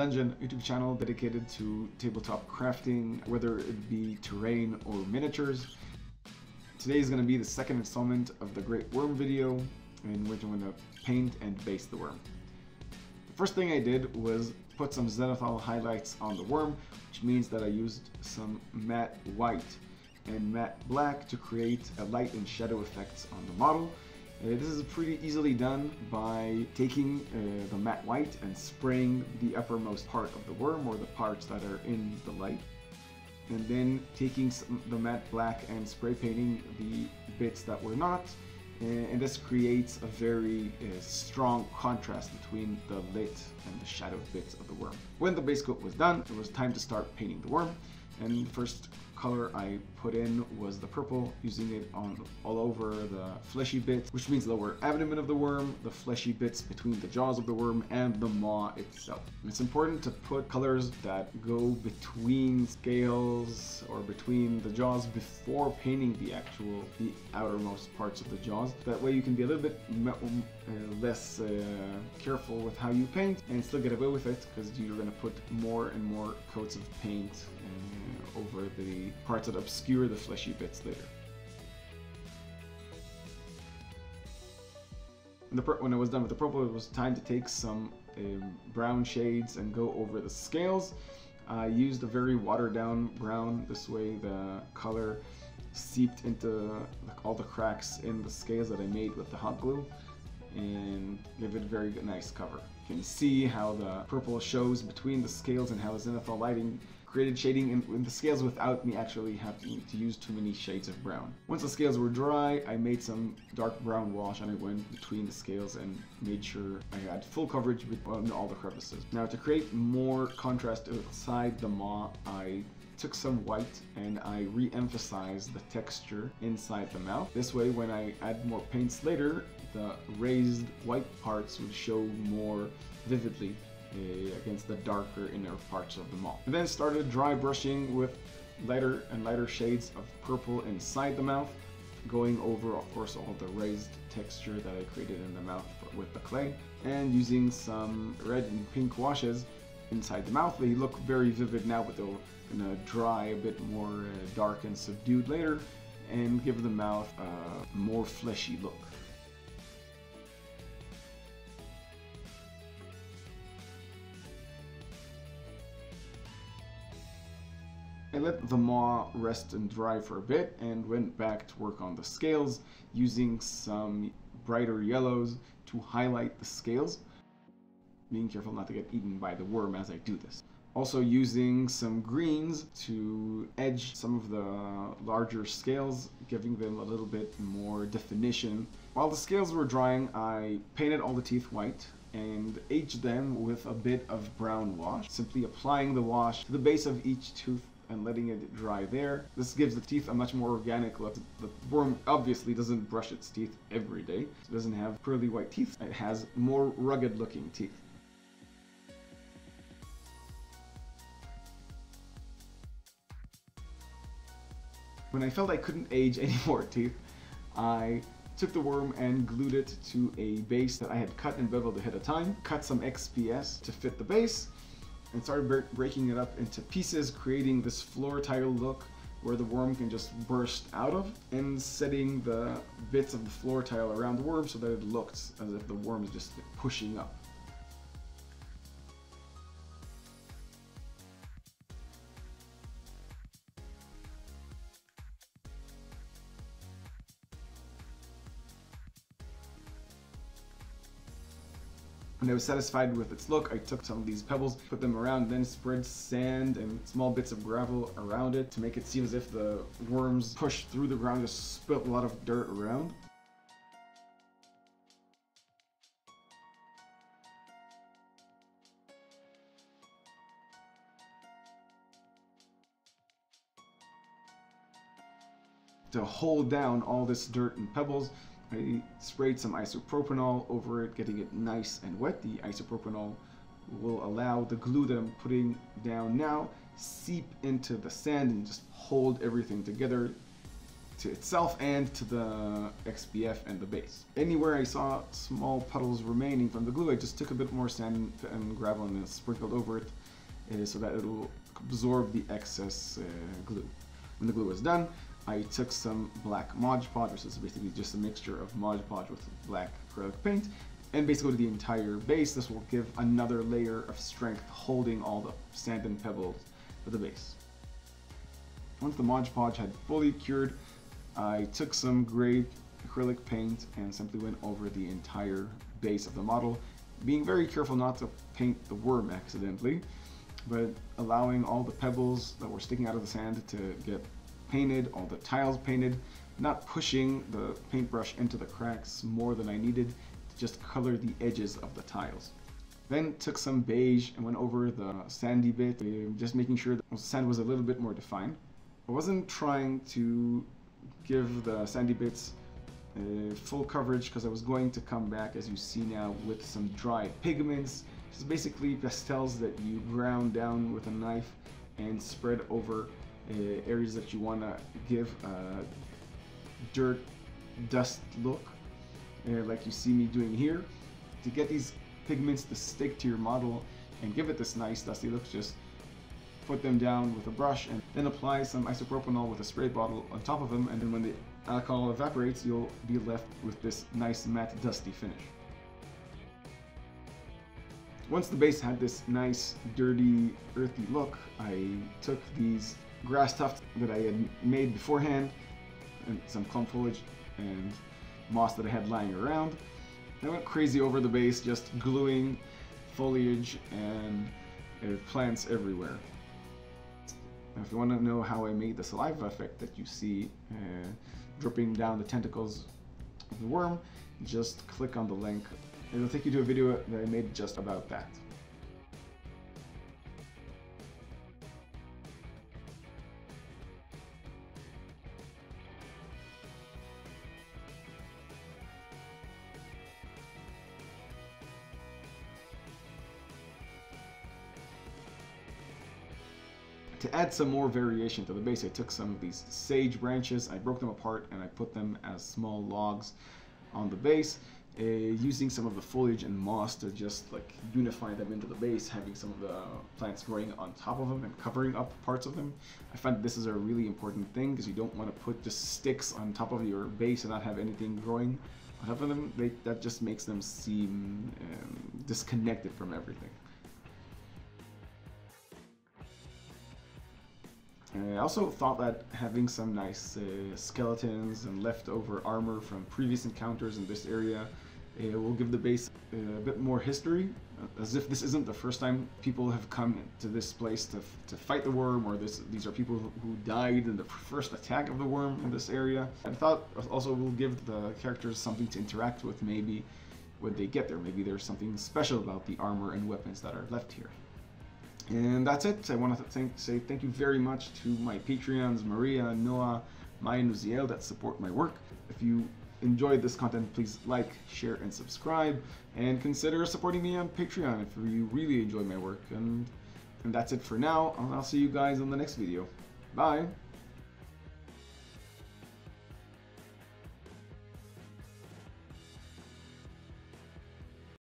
Dungeon, a YouTube channel dedicated to tabletop crafting, whether it be terrain or miniatures. Today is going to be the second installment of the Great Worm video, in which I'm going to paint and base the worm. The first thing I did was put some zenithal highlights on the worm, which means that I used some matte white and matte black to create a light and shadow effects on the model. This is pretty easily done by taking the matte white and spraying the uppermost part of the worm, or the parts that are in the light, and then taking the matte black and spray painting the bits that were not, and this creates a very strong contrast between the lit and the shadowed bits of the worm. When the base coat was done, it was time to start painting the worm, and the first color I put in was the purple, using it on all over the fleshy bits, which means lower abdomen of the worm, the fleshy bits between the jaws of the worm, and the maw itself. It's important to put colors that go between scales or between the jaws before painting the outermost parts of the jaws. That way you can be a little bit less careful with how you paint and still get away with it, because you're going to put more and more coats of paint over the parts that obscure the fleshy bits later. When I was done with the purple, it was time to take some brown shades and go over the scales. I used a very watered down brown. This way the color seeped into all the cracks in the scales that I made with the hot glue and give it a very nice cover. You can see how the purple shows between the scales and how the zenithal lighting created shading in the scales without me actually having to use too many shades of brown. Once the scales were dry, I made some dark brown wash and I went between the scales and made sure I had full coverage on all the crevices. Now, to create more contrast inside the maw, I took some white and I re-emphasized the texture inside the mouth. This way, when I add more paints later, the raised white parts would show more vividly against the darker inner parts of the maw. I then started dry brushing with lighter and lighter shades of purple inside the mouth, going over, of course, all the raised texture that I created in the mouth with the clay, and using some red and pink washes inside the mouth. They look very vivid now, but they'll gonna dry a bit more dark and subdued later and give the mouth a more fleshy look. I let the maw rest and dry for a bit and went back to work on the scales, using some brighter yellows to highlight the scales, being careful not to get eaten by the worm as I do this. Also using some greens to edge some of the larger scales, giving them a little bit more definition. While the scales were drying, I painted all the teeth white and aged them with a bit of brown wash, simply applying the wash to the base of each tooth and letting it dry there. This gives the teeth a much more organic look. The worm obviously doesn't brush its teeth every day. It doesn't have pearly white teeth. It has more rugged looking teeth. When I felt I couldn't age any more teeth, I took the worm and glued it to a base that I had cut and beveled ahead of time, cut some XPS to fit the base, and started breaking it up into pieces, creating this floor tile look where the worm can just burst out of, and setting the bits of the floor tile around the worm so that it looks as if the worm is just pushing up. When I was satisfied with its look, I took some of these pebbles, put them around, then spread sand and small bits of gravel around it to make it seem as if the worms pushed through the ground, just spilt a lot of dirt around. To hold down all this dirt and pebbles, I sprayed some isopropanol over it, getting it nice and wet. The isopropanol will allow the glue that I'm putting down now seep into the sand and just hold everything together to itself and to the XPF and the base. Anywhere I saw small puddles remaining from the glue, I just took a bit more sand and gravel and sprinkled over it so that it will absorb the excess glue. When the glue was done, I took some black Mod Podge, which is basically just a mixture of Mod Podge with black acrylic paint, and basically the entire base. This will give another layer of strength holding all the sand and pebbles for the base. Once the Mod Podge had fully cured, I took some gray acrylic paint and simply went over the entire base of the model, being very careful not to paint the worm accidentally, but allowing all the pebbles that were sticking out of the sand to get painted, all the tiles painted, not pushing the paintbrush into the cracks more than I needed to just color the edges of the tiles. Then took some beige and went over the sandy bit, just making sure that the sand was a little bit more defined. I wasn't trying to give the sandy bits full coverage because I was going to come back, as you see now, with some dry pigments. This is basically pastels that you ground down with a knife and spread over areas that you want to give a dirt dust look, like you see me doing here. To get these pigments to stick to your model and give it this nice dusty look, just put them down with a brush and then apply some isopropanol with a spray bottle on top of them, and then when the alcohol evaporates, you'll be left with this nice matte dusty finish. Once the base had this nice dirty earthy look, I took these grass tufts that I had made beforehand and some clump foliage and moss that I had lying around. I went crazy over the base, just gluing foliage and plants everywhere. Now, if you want to know how I made the saliva effect that you see dripping down the tentacles of the worm, just click on the link. It'll take you to a video that I made just about that. To add some more variation to the base, I took some of these sage branches, I broke them apart and I put them as small logs on the base, using some of the foliage and moss to just like unify them into the base, having some of the plants growing on top of them and covering up parts of them. I find this is a really important thing because you don't want to put just sticks on top of your base and not have anything growing on top of them. That just makes them seem disconnected from everything. I also thought that having some nice skeletons and leftover armor from previous encounters in this area will give the base a bit more history, as if this isn't the first time people have come to this place to fight the worm, or these are people who died in the first attack of the worm in this area. I thought also will give the characters something to interact with maybe when they get there. Maybe there's something special about the armor and weapons that are left here. And that's it. I want to say thank you very much to my Patreons, Maria, Noah, Maya, and Uziel, that support my work. If you enjoyed this content, please like, share, and subscribe, and consider supporting me on Patreon if you really enjoy my work. And that's it for now. I'll see you guys on the next video. Bye!